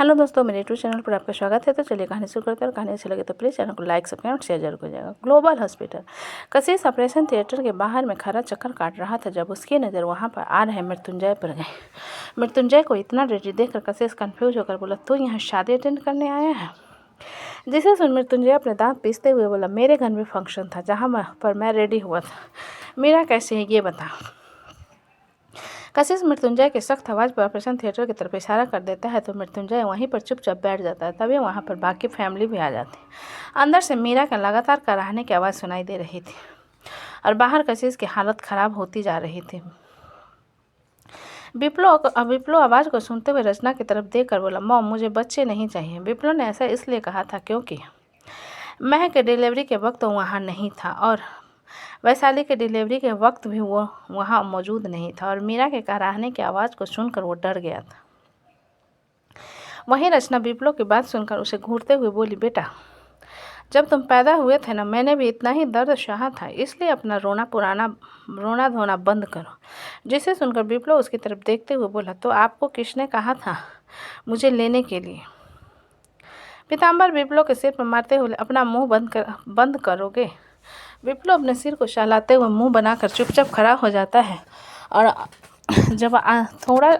Hello दोस्तों, मेरे YouTube channel पर आपका स्वागत है। तो चलिए कहानी शुरू करते हैं। और कहानी अच्छी लगे तो प्लीज़ चैनल को लाइक सब्सक्राइब शेयर जरूर करिएगा। Global hospital. कशिश ऑपरेशन थिएटर के बाहर में खड़ा चक्कर काट रहा था जब उसकी नज़र वहां पर आ रहे मृत्युंजय पर गई। मृत्युंजय को इतना रेडी देखकर कशिश कंफ्यूज होकर बोला, तू यहाँ शादी अटेंड करने आया है? जिसे सुन मृत्युंजय अपने दांत पीसते हुए बोला, मेरे घर में फंक्शन था जहाँ पर मैं रेडी हुआ था। मेरा कैसे है ये बता। कशिश मृत्युंजय के सख्त आवाज़ पर ऑपरेशन थिएटर की तरफ इशारा कर देता है तो मृत्युंजय वहीं पर चुपचाप बैठ जाता है। तभी वहाँ पर बाकी फैमिली भी आ जाती है। अंदर से मीरा का लगातार कराहने की आवाज़ सुनाई दे रही थी और बाहर कशिश की हालत खराब होती जा रही थी। विप्लो आवाज़ को सुनते हुए रचना की तरफ देख कर बोला, मॉम मुझे बच्चे नहीं चाहिए। विप्लो ने ऐसा इसलिए कहा था क्योंकि महक के डिलीवरी के वक्त वहाँ नहीं था और वैशाली के डिलीवरी के वक्त भी वो वहाँ मौजूद नहीं था और मीरा के कराहने की आवाज़ को सुनकर वो डर गया था। वहीं रचना विप्लो की बात सुनकर उसे घूरते हुए बोली, बेटा जब तुम पैदा हुए थे ना, मैंने भी इतना ही दर्द सहा था, इसलिए अपना रोना धोना बंद करो। जिसे सुनकर विप्लो उसकी तरफ देखते हुए बोला, तो आपको किसने कहा था मुझे लेने के लिए? पीताम्बर विप्लो के सिर पर मारते हुए, अपना मुंह बंद करोगे? विप्लो अपने सिर को सहलाते हुए मुंह बनाकर चुपचाप खड़ा हो जाता है और जब थोड़ा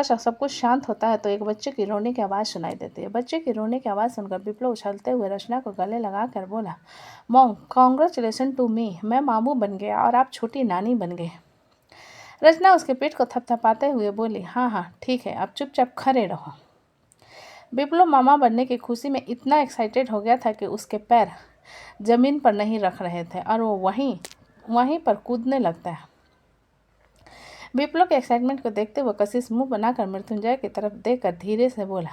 सा सब कुछ शांत होता है तो एक बच्चे की रोने की आवाज़ सुनाई देती है। बच्चे की रोने की आवाज़ सुनकर विप्लो उछलते हुए रचना को गले लगा कर बोला, मॉम कॉन्ग्रेचुलेसन टू मी, मैं मामू बन गया और आप छोटी नानी बन गए। रचना उसके पीठ को थपथपाते हुए बोली, हाँ हाँ ठीक है, अब चुपचाप खड़े रहो। विप्लो मामा बनने की खुशी में इतना एक्साइटेड हो गया था कि उसके पैर जमीन पर नहीं रख रहे थे और वो वहीं पर कूदने लगता है। विप्लो के एक्साइटमेंट को देखते हुए कशिश मुंह बनाकर मृत्युंजय की तरफ देखकर धीरे से बोला,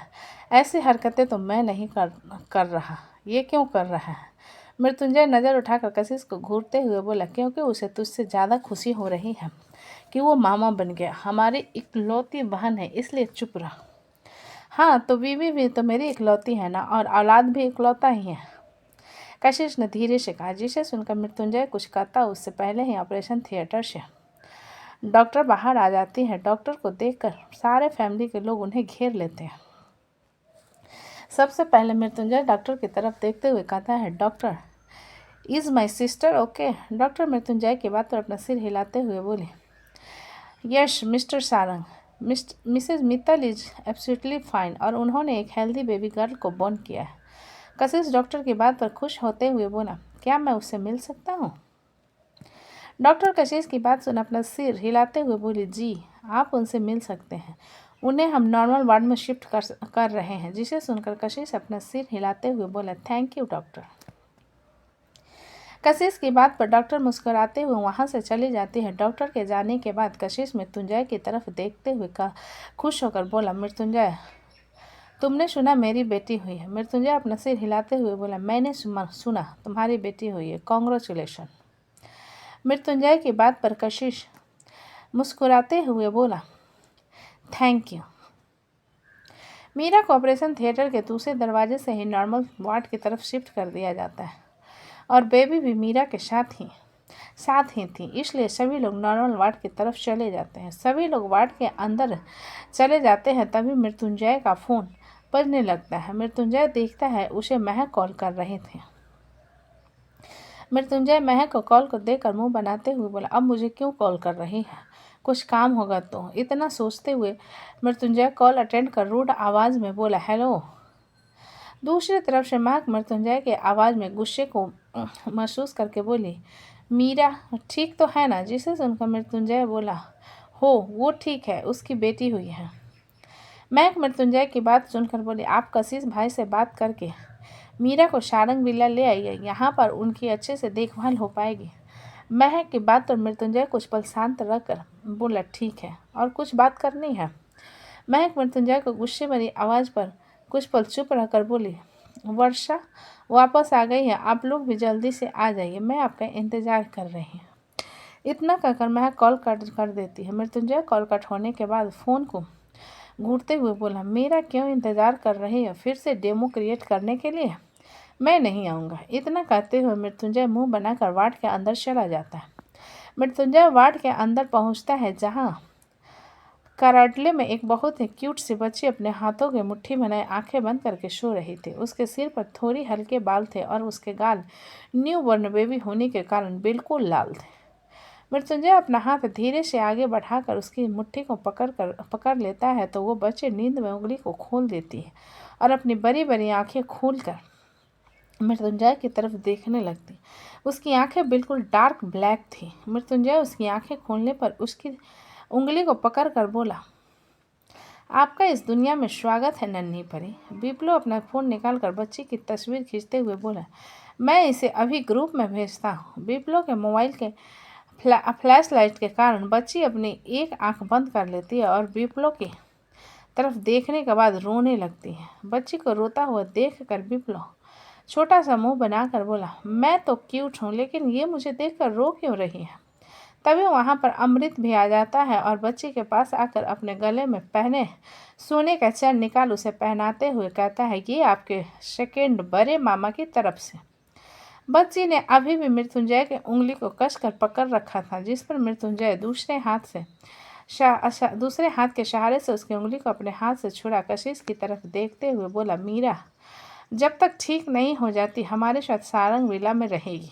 ऐसी हरकतें तो मैं नहीं कर रहा। ये क्यों कर रहा है? मृत्युंजय नज़र उठाकर कशिश को घूरते हुए बोला, क्योंकि उसे तुझसे ज़्यादा खुशी हो रही है कि वो मामा बन गया। हमारी इकलौती बहन है, इसलिए चुप रह। हाँ तो बीवी भी तो मेरी इकलौती है ना, और औलाद भी इकलौता ही है, कशिश ने धीरे से कहा। जिसे सुनकर मृत्युंजय कुछ कहता उससे पहले ही ऑपरेशन थिएटर से डॉक्टर बाहर आ जाती है। डॉक्टर को देखकर सारे फैमिली के लोग उन्हें घेर लेते हैं। सबसे पहले मृत्युंजय डॉक्टर की तरफ देखते हुए कहता है, doctor is my sister okay? Doctor Mrityunjay की बात पर अपना सिर हिलाते हुए बोले, yes Mr Sarang, Mrs Mittal is absolutely fine और उन्होंने एक हेल्दी बेबी गर्ल को बॉर्न किया है। कशिश डॉक्टर की बात पर खुश होते हुए बोला, क्या मैं उससे मिल सकता हूँ? डॉक्टर कशिश की बात सुन अपना सिर हिलाते हुए बोली, जी आप उनसे मिल सकते हैं, उन्हें हम नॉर्मल वार्ड में शिफ्ट कर रहे हैं। जिसे सुनकर कशिश अपना सिर हिलाते हुए बोला, थैंक यू डॉक्टर। कशिश की बात पर डॉक्टर मुस्कुराते हुए वहां से चली जाती है। डॉक्टर के जाने के बाद कशिश मृत्युंजय की तरफ देखते हुए खुश होकर बोला, मृत्युंजय तुमने सुना मेरी बेटी हुई है? मृत्युंजय अपना सिर हिलाते हुए बोला, मैंने सुना तुम्हारी बेटी हुई है, कॉन्ग्रेचुलेशन। मृत्युंजय की बात पर कशिश मुस्कुराते हुए बोला, थैंक यू। मीरा को ऑपरेशन थिएटर के दूसरे दरवाजे से ही नॉर्मल वार्ड की तरफ शिफ्ट कर दिया जाता है और बेबी भी मीरा के साथ ही थी, इसलिए सभी लोग नॉर्मल वार्ड की तरफ चले जाते हैं। सभी लोग वार्ड के अंदर चले जाते हैं तभी मृत्युंजय का फ़ोन बजने लगता है। मृत्युंजय देखता है उसे महक कॉल कर रहे थे। मृत्युंजय महक को कॉल को देखकर मुंह बनाते हुए बोला, अब मुझे क्यों कॉल कर रही है? कुछ काम होगा तो। इतना सोचते हुए मृत्युंजय कॉल अटेंड कर रूड आवाज़ में बोला, हेलो। दूसरी तरफ से महक मृत्युंजय के आवाज़ में गुस्से को महसूस करके बोली, मीरा ठीक तो है ना? जिसे सुनकर मृत्युंजय बोला, हो वो ठीक है, उसकी बेटी हुई है। महक मृत्युंजय की बात सुनकर बोली, आप कशिश भाई से बात करके मीरा को सारंग विला ले आइए, यहाँ पर उनकी अच्छे से देखभाल हो पाएगी। महक की बात पर मृत्युंजय कुछ पल शांत रहकर बोला, ठीक है, और कुछ बात करनी है? महक मृत्युंजय को गुस्से भरी आवाज़ पर कुछ पल चुप रहकर बोली, वर्षा वापस आ गई है, आप लोग भी जल्दी से आ जाइए, मैं आपका इंतज़ार कर रही हूँ। इतना कहकर महक कॉल कट कर देती है। मृत्युंजय कॉल कट होने के बाद फ़ोन को घूरते हुए बोला, मेरा क्यों इंतज़ार कर रही है? फिर से डेमो क्रिएट करने के लिए? मैं नहीं आऊँगा। इतना कहते हुए मृत्युंजय मुंह बनाकर वार्ड के अंदर चला जाता है। मृत्युंजय वार्ड के अंदर पहुँचता है जहाँ कराडले में एक बहुत ही क्यूट सी बच्ची अपने हाथों के मुट्ठी बनाए आंखें बंद करके सो रही थी। उसके सिर पर थोड़ी हल्के बाल थे और उसके गाल न्यू बॉर्न बेबी होने के कारण बिल्कुल लाल थे। मृत्युंजय अपना हाथ धीरे से आगे बढ़ाकर उसकी मुट्ठी को पकड़ लेता है तो वो बच्चे नींद में उंगली को खोल देती है और अपनी बड़ी बड़ी आंखें खोलकर मृत्युंजय की तरफ देखने लगती। उसकी आंखें बिल्कुल डार्क ब्लैक थी। मृत्युंजय उसकी आंखें खोलने पर उसकी उंगली को पकड़कर बोला, आपका इस दुनिया में स्वागत है नन्ही परी। बिप्लो अपना फ़ोन निकालकर बच्ची की तस्वीर खींचते हुए बोला, मैं इसे अभी ग्रुप में भेजता हूँ। बिप्लो के मोबाइल के फ्लैश लाइट के कारण बच्ची अपनी एक आंख बंद कर लेती है और बिप्लो की तरफ देखने के बाद रोने लगती है। बच्ची को रोता हुआ देखकर बिप्लो छोटा सा मुंह बनाकर बोला, मैं तो क्यूट हूँ लेकिन ये मुझे देखकर रो क्यों रही है। तभी वहाँ पर अमृत भी आ जाता है और बच्ची के पास आकर अपने गले में पहने सोने का चैन निकाल उसे पहनाते हुए कहता है, ये आपके सेकेंड बड़े मामा की तरफ से। बच्ची ने अभी भी मृत्युंजय के उंगली को कसकर पकड़ रखा था, जिस पर मृत्युंजय दूसरे हाथ के सहारे से उसकी उंगली को अपने हाथ से छुड़ा कशिश की तरफ देखते हुए बोला, मीरा जब तक ठीक नहीं हो जाती हमारे साथ सारंग विला में रहेगी।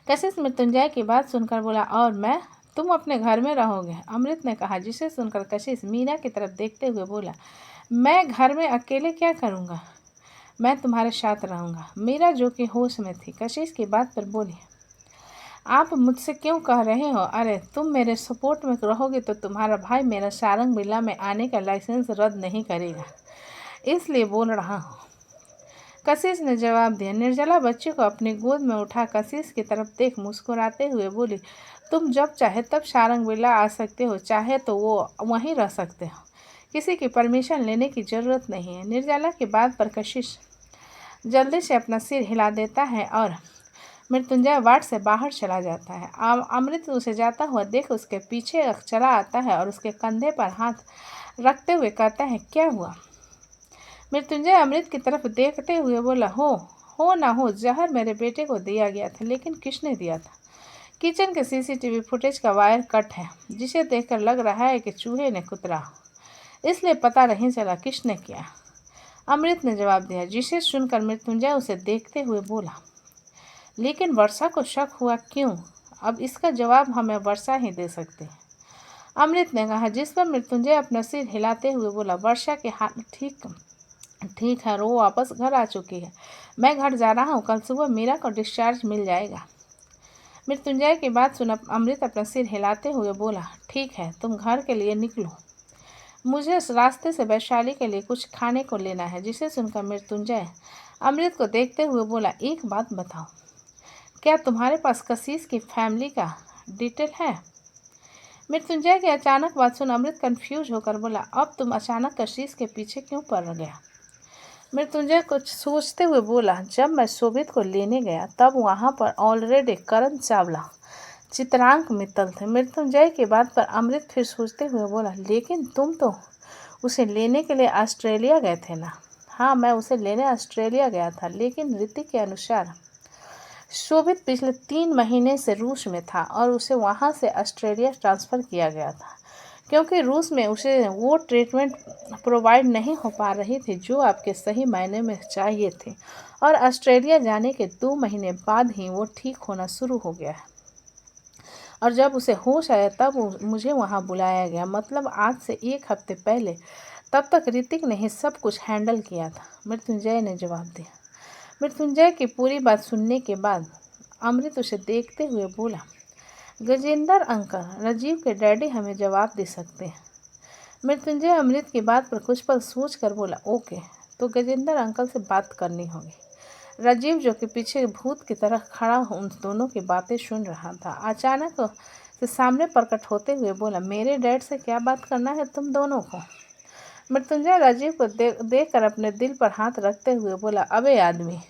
कशिश मृत्युंजय की बात सुनकर बोला, और मैं, तुम अपने घर में रहोगे। अमृत ने कहा, जिसे सुनकर कशिश मीरा की तरफ देखते हुए बोला, मैं घर में अकेले क्या करूँगा, मैं तुम्हारे साथ रहूँगा। मीरा जो कि होश में थी कशिश की बात पर बोली, आप मुझसे क्यों कह रहे हो, अरे तुम मेरे सपोर्ट में रहोगे तो तुम्हारा भाई मेरा सारंग विला में आने का लाइसेंस रद्द नहीं करेगा, इसलिए बोल रहा हूँ। कशिश ने जवाब दिया। निर्जला बच्ची को अपनी गोद में उठा कशिश की तरफ देख मुस्कुराते हुए बोली, तुम जब चाहे तब सारंग विला आ सकते हो, चाहे तो वो वहीं रह सकते हो, किसी की परमिशन लेने की ज़रूरत नहीं है। निर्जला की बात पर कशिश जल्दी से अपना सिर हिला देता है और मृत्युंजय वार्ड से बाहर चला जाता है। अमृत उसे जाता हुआ देख उसके पीछे चला आता है और उसके कंधे पर हाथ रखते हुए कहता है, क्या हुआ। मृत्युंजय अमृत की तरफ देखते हुए बोला, हो ना हो, जहर मेरे बेटे को दिया गया था, लेकिन किसने दिया था। किचन के सीसीटीवी फुटेज का वायर कट है, जिसे देखकर लग रहा है कि चूहे ने कुतरा, इसलिए पता नहीं चला किसने किया। अमृत ने जवाब दिया, जिसे सुनकर मृत्युंजय उसे देखते हुए बोला, लेकिन वर्षा को शक हुआ क्यों। अब इसका जवाब हमें वर्षा ही दे सकते हैं। अमृत ने कहा, जिस पर मृत्युंजय अपना सिर हिलाते हुए बोला, वर्षा के हाथ ठीक है, वो वापस घर आ चुकी है। मैं घर जा रहा हूँ, कल सुबह मीरा को डिस्चार्ज मिल जाएगा। मृत्युंजय की बात सुन अमृत अपना सिर हिलाते हुए बोला, ठीक है, तुम घर के लिए निकलो, मुझे इस रास्ते से वैशाली के लिए कुछ खाने को लेना है। जिसे सुनकर मृत्युंजय अमृत को देखते हुए बोला, एक बात बताओ, क्या तुम्हारे पास कशिश की फैमिली का डिटेल है। मृत्युंजय की अचानक बात सुन अमृत कंफ्यूज होकर बोला, अब तुम अचानक कशिश के पीछे क्यों पड़ गया। मृत्युंजय कुछ सोचते हुए बोला, जब मैं शोभित को लेने गया तब वहाँ पर ऑलरेडी करण चावला, चित्रांक मित्तल थे। मृत्युंजय की बात पर अमृत फिर सोचते हुए बोला, लेकिन तुम तो उसे लेने के लिए ऑस्ट्रेलिया गए थे ना। हाँ, मैं उसे लेने ऑस्ट्रेलिया गया था, लेकिन ऋतिक के अनुसार शोभित पिछले 3 महीने से रूस में था और उसे वहाँ से ऑस्ट्रेलिया ट्रांसफ़र किया गया था, क्योंकि रूस में उसे वो ट्रीटमेंट प्रोवाइड नहीं हो पा रही थी जो आपके सही मायने में चाहिए थे, और ऑस्ट्रेलिया जाने के 2 महीने बाद ही वो ठीक होना शुरू हो गया है। और जब उसे होश आया तब मुझे वहाँ बुलाया गया, मतलब आज से 1 हफ्ते पहले। तब तक ऋतिक ने ही सब कुछ हैंडल किया था, मृत्युंजय ने जवाब दिया। मृत्युंजय की पूरी बात सुनने के बाद अमृत उसे देखते हुए बोला, गजेंद्र अंकल, राजीव के डैडी हमें जवाब दे सकते हैं। मृत्युंजय अमृत की बात पर कुछ पल सोच कर बोला, ओके, तो गजेंद्र अंकल से बात करनी होगी। राजीव, जो कि पीछे भूत की तरह खड़ा उन दोनों की बातें सुन रहा था, अचानक से सामने प्रकट होते हुए बोला, मेरे डैड से क्या बात करना है तुम दोनों को। मृत्युंजय राजीव को देखकर अपने दिल पर हाथ रखते हुए बोला, अबे आदमी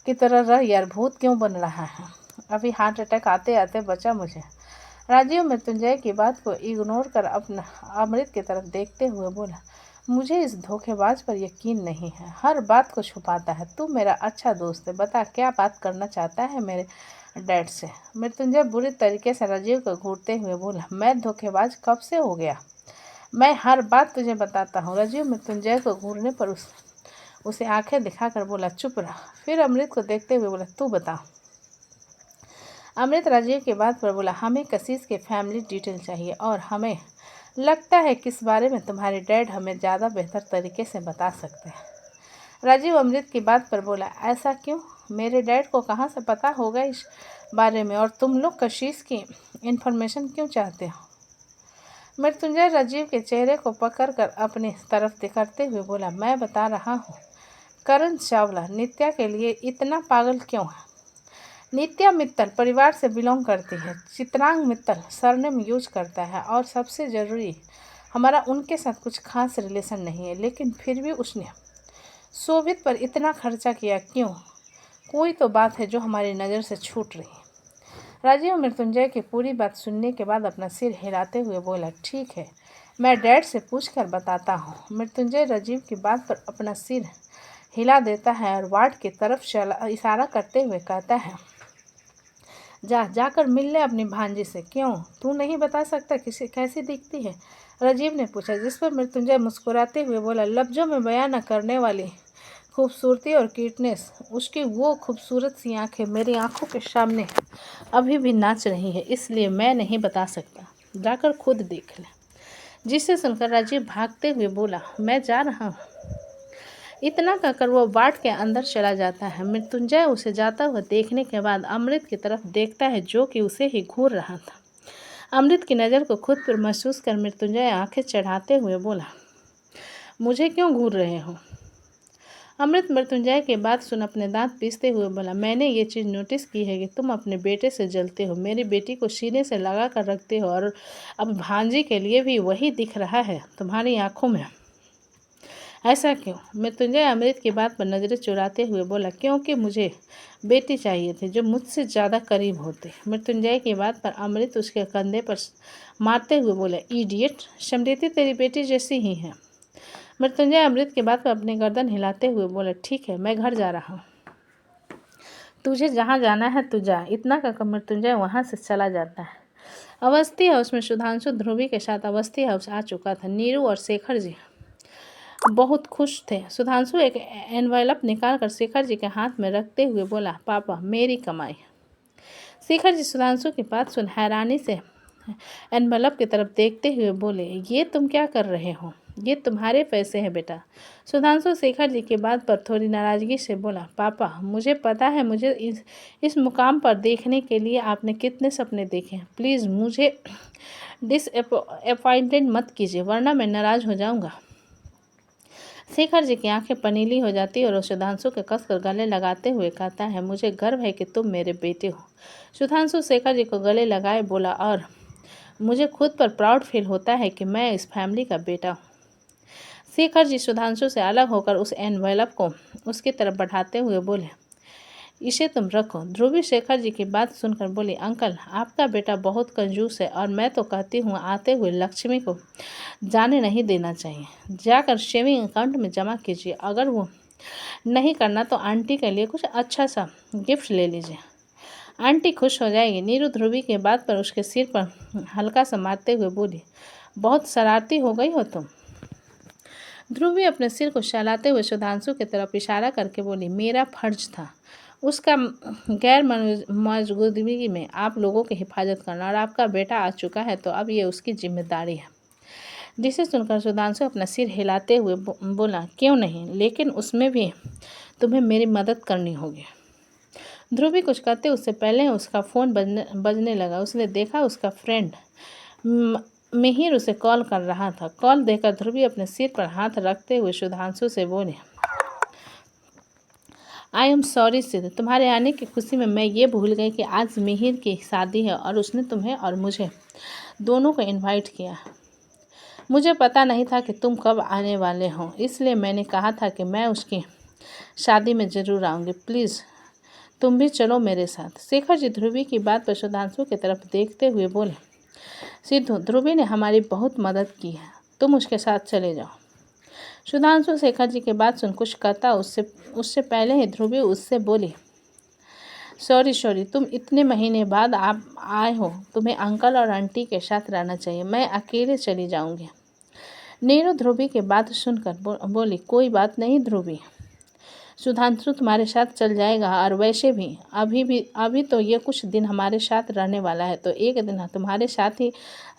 की तरह रह यार, भूत क्यों बन रहा है, अभी हार्ट अटैक आते आते बचा मुझे। राजीव मृत्युंजय की बात को इग्नोर कर अपना अमृत की तरफ देखते हुए बोला, मुझे इस धोखेबाज पर यकीन नहीं है, हर बात को छुपाता है। तू मेरा अच्छा दोस्त है, बता क्या बात करना चाहता है मेरे डैड से। मृत्युंजय बुरी तरीके से राजीव को घूरते हुए बोला, मैं धोखेबाज कब से हो गया? मैं हर बात तुझे बताता हूँ। राजीव मृत्युंजय को घूरने पर उसे आंखें दिखाकर बोला, चुप रहा। फिर अमृत को देखते हुए बोला, तू बता। अमृत राजीव की बात पर बोला, हमें कशिश के फैमिली डिटेल चाहिए और हमें लगता है कि इस बारे में तुम्हारे डैड हमें ज़्यादा बेहतर तरीके से बता सकते हैं। राजीव अमृत की बात पर बोला, ऐसा क्यों? मेरे डैड को कहाँ से पता होगा इस बारे में, और तुम लोग कशिश की इन्फॉर्मेशन क्यों चाहते हो? मृत्युंजय राजीव के चेहरे को पकड़कर अपनी तरफ करते हुए बोला, मैं बता रहा हूँ। करण चावला नित्या के लिए इतना पागल क्यों है? नित्या मित्तल परिवार से बिलोंग करती है। चित्रांग मित्तल सरनेम यूज करता है और सबसे ज़रूरी, हमारा उनके साथ कुछ खास रिलेशन नहीं है, लेकिन फिर भी उसने शोभित पर इतना खर्चा किया क्यों? कोई तो बात है जो हमारी नज़र से छूट रही है। राजीव मृत्युंजय की पूरी बात सुनने के बाद अपना सिर हिलाते हुए बोला, ठीक है, मैं डैड से पूछकर बताता हूँ। मृत्युंजय राजीव की बात पर अपना सिर हिला देता है और वार्ड की तरफ इशारा करते हुए कहता है, जाकर मिल ले अपनी भांजी से। क्यों, तू नहीं बता सकता कैसी दिखती है? राजीव ने पूछा, जिस पर मृत्युंजय मुस्कुराते हुए बोला, लफ्जों में बयां न करने वाली खूबसूरती और क्यूटनेस, उसकी वो खूबसूरत सी आंखें मेरी आंखों के सामने अभी भी नाच रही है, इसलिए मैं नहीं बता सकता, जाकर खुद देख ले। जिसे सुनकर राजीव भागते हुए बोला, मैं जा रहा हूँ। इतना कहकर वो वार्ड के अंदर चला जाता है। मृत्युंजय उसे जाता हुआ देखने के बाद अमृत की तरफ देखता है, जो कि उसे ही घूर रहा था। अमृत की नज़र को खुद पर महसूस कर मृत्युंजय आंखें चढ़ाते हुए बोला, मुझे क्यों घूर रहे हो? अमृत मृत्युंजय की बात सुन अपने दांत पीसते हुए बोला, मैंने ये चीज़ नोटिस की है कि तुम अपने बेटे से जलते हो, मेरी बेटी को सीने से लगा कर रखते हो, और अब भांजी के लिए भी वही दिख रहा है तुम्हारी आंखों में। ऐसा क्यों? मृत्युंजय अमृत की बात पर नज़रें चुराते हुए बोला, क्योंकि मुझे बेटी चाहिए थी जो मुझसे ज़्यादा करीब होती। मृत्युंजय की बात पर अमृत उसके कंधे पर मारते हुए बोला, इडियट, समृति तेरी बेटी जैसी ही है। मृत्युंजय अमृत की बात पर अपनी गर्दन हिलाते हुए बोला, ठीक है, मैं घर जा रहा हूँ, तुझे जहाँ जाना है तू जा। इतना कहकर मृत्युंजय वहाँ से चला जाता है। अवस्थी हाउस में सुधांशु ध्रुवी के साथ अवस्थी हाउस आ चुका था। नीरू और शेखर जी बहुत खुश थे। सुधांशु एक एनवेलप निकालकर शेखर जी के हाथ में रखते हुए बोला, पापा, मेरी कमाई। शेखर जी सुधांशु की बात सुन हैरानी से एनवेलप की तरफ देखते हुए बोले, ये तुम क्या कर रहे हो? ये तुम्हारे पैसे हैं बेटा। सुधांशु शेखर जी की बात पर थोड़ी नाराज़गी से बोला, पापा, मुझे पता है मुझे इस मुकाम पर देखने के लिए आपने कितने सपने देखे हैं। प्लीज़ मुझे डिसअपॉइंटेड मत कीजिए, वरना मैं नाराज़ हो जाऊँगा। शेखर जी की आंखें पनीली हो जाती और वो सुधांशु के कसकर गले लगाते हुए कहता है, मुझे गर्व है कि तुम मेरे बेटे हो। सुधांशु शेखर जी को गले लगाए बोला, और मुझे खुद पर प्राउड फील होता है कि मैं इस फैमिली का बेटा हूँ। शेखर जी सुधांशु से अलग होकर उस एनवेलप को उसकी तरफ बढ़ाते हुए बोले, इसे तुम रखो। ध्रुवी शेखर जी की बात सुनकर बोली, अंकल, आपका बेटा बहुत कंजूस है और मैं तो कहती हूँ आते हुए लक्ष्मी को जाने नहीं देना चाहिए। जाकर सेविंग अकाउंट में जमा कीजिए। अगर वो नहीं करना तो आंटी के लिए कुछ अच्छा सा गिफ्ट ले लीजिए, आंटी खुश हो जाएगी। नीरू ध्रुवी के बात पर उसके सिर पर हल्का सा मारते हुए बोली, बहुत शरारती हो गई हो तुम। ध्रुवी अपने सिर को सहलाते हुए सुधांशु की तरफ इशारा करके बोली, मेरा फर्ज था उसका गैर मौजूदगी में आप लोगों की हिफाजत करना, और आपका बेटा आ चुका है तो अब ये उसकी जिम्मेदारी है। जिसे सुनकर सुधांशु अपना सिर हिलाते हुए बोला, क्यों नहीं, लेकिन उसमें भी तुम्हें मेरी मदद करनी होगी। ध्रुवी कुछ कहते उससे पहले उसका फ़ोन बजने लगा। उसने देखा उसका फ्रेंड मिहिर उसे कॉल कर रहा था। कॉल देखकर ध्रुवी अपने सिर पर हाथ रखते हुए सुधांशु से बोले, आई एम सॉरी सिद्ध, तुम्हारे आने की खुशी में मैं ये भूल गई कि आज मिहिर की शादी है और उसने तुम्हें और मुझे दोनों को इनवाइट किया। मुझे पता नहीं था कि तुम कब आने वाले हो, इसलिए मैंने कहा था कि मैं उसकी शादी में ज़रूर आऊँगी। प्लीज़ तुम भी चलो मेरे साथ। शेखर जी ध्रुवी की बात पर सुधांशु की तरफ देखते हुए बोले, सिद्धू, ध्रुवी ने हमारी बहुत मदद की है, तुम उसके साथ चले जाओ। सुधांशु शेखर जी की बात सुन कुछ कहता उससे पहले ही ध्रुवी उससे बोली, सॉरी सॉरी, तुम इतने महीने बाद आप आए हो, तुम्हें अंकल और आंटी के साथ रहना चाहिए, मैं अकेले चली जाऊंगी। नीरू ध्रुवी की बात सुनकर बोली, कोई बात नहीं ध्रुवी, सुधांशु तुम्हारे साथ चल जाएगा, और वैसे भी अभी तो ये कुछ दिन हमारे साथ रहने वाला है, तो एक दिन तुम्हारे साथ ही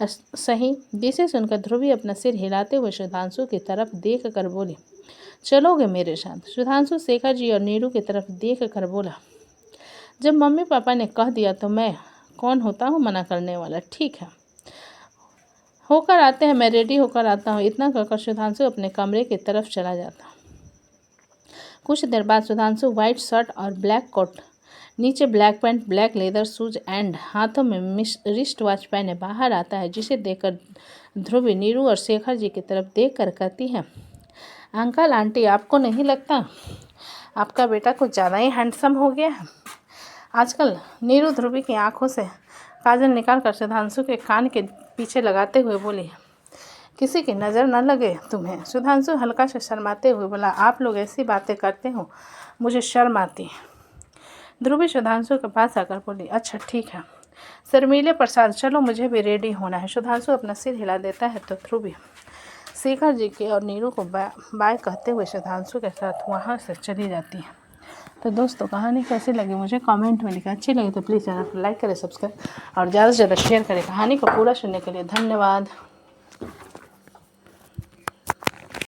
सही। जिसे सुनकर ध्रुवी अपना सिर हिलाते हुए सुधांशु की तरफ देख कर बोली, चलोगे मेरे साथ? सुधांशु शेखर जी और नीरू की तरफ देख कर बोला, जब मम्मी पापा ने कह दिया तो मैं कौन होता हूँ मना करने वाला। ठीक है, होकर आते हैं, मैं रेडी होकर आता हूँ। इतना कहकर सुधांशु अपने कमरे की तरफ चला जाता। कुछ देर बाद सुधांशु व्हाइट शर्ट और ब्लैक कोट, नीचे black pant, black leather shoes and हाथों में रिस्ट वॉच पहने बाहर आता है, जिसे देखकर ध्रुवी नीरू और शेखर जी की तरफ देख कर कहती है, अंकल आंटी, आपको नहीं लगता आपका बेटा कुछ ज़्यादा ही हैंडसम हो गया है आजकल? नीरू ध्रुवी की आंखों से काजल निकाल कर सुधांशु के कान के पीछे लगाते हुए बोली, किसी की नज़र न लगे तुम्हें। सुधांशु हल्का से शर्माते हुए बोला, आप लोग ऐसी बातें करते हो, मुझे शर्म आती। ध्रुवी सुधांशु के पास आकर बोली, अच्छा ठीक है शर्मीले प्रसाद, चलो मुझे भी रेडी होना है। सुधांशु अपना सिर हिला देता है तो ध्रुवी शेखर जी के और नीरू को बाय कहते हुए सुधांशु के साथ वहाँ से चली जाती है। तो दोस्तों, कहानी कैसी लगी मुझे कमेंट में लिखें। अच्छी लगी तो प्लीज़ चैनल को लाइक करें, सब्सक्राइब और ज़्यादा से ज़्यादा शेयर करें। कहानी को पूरा सुनने के लिए धन्यवाद।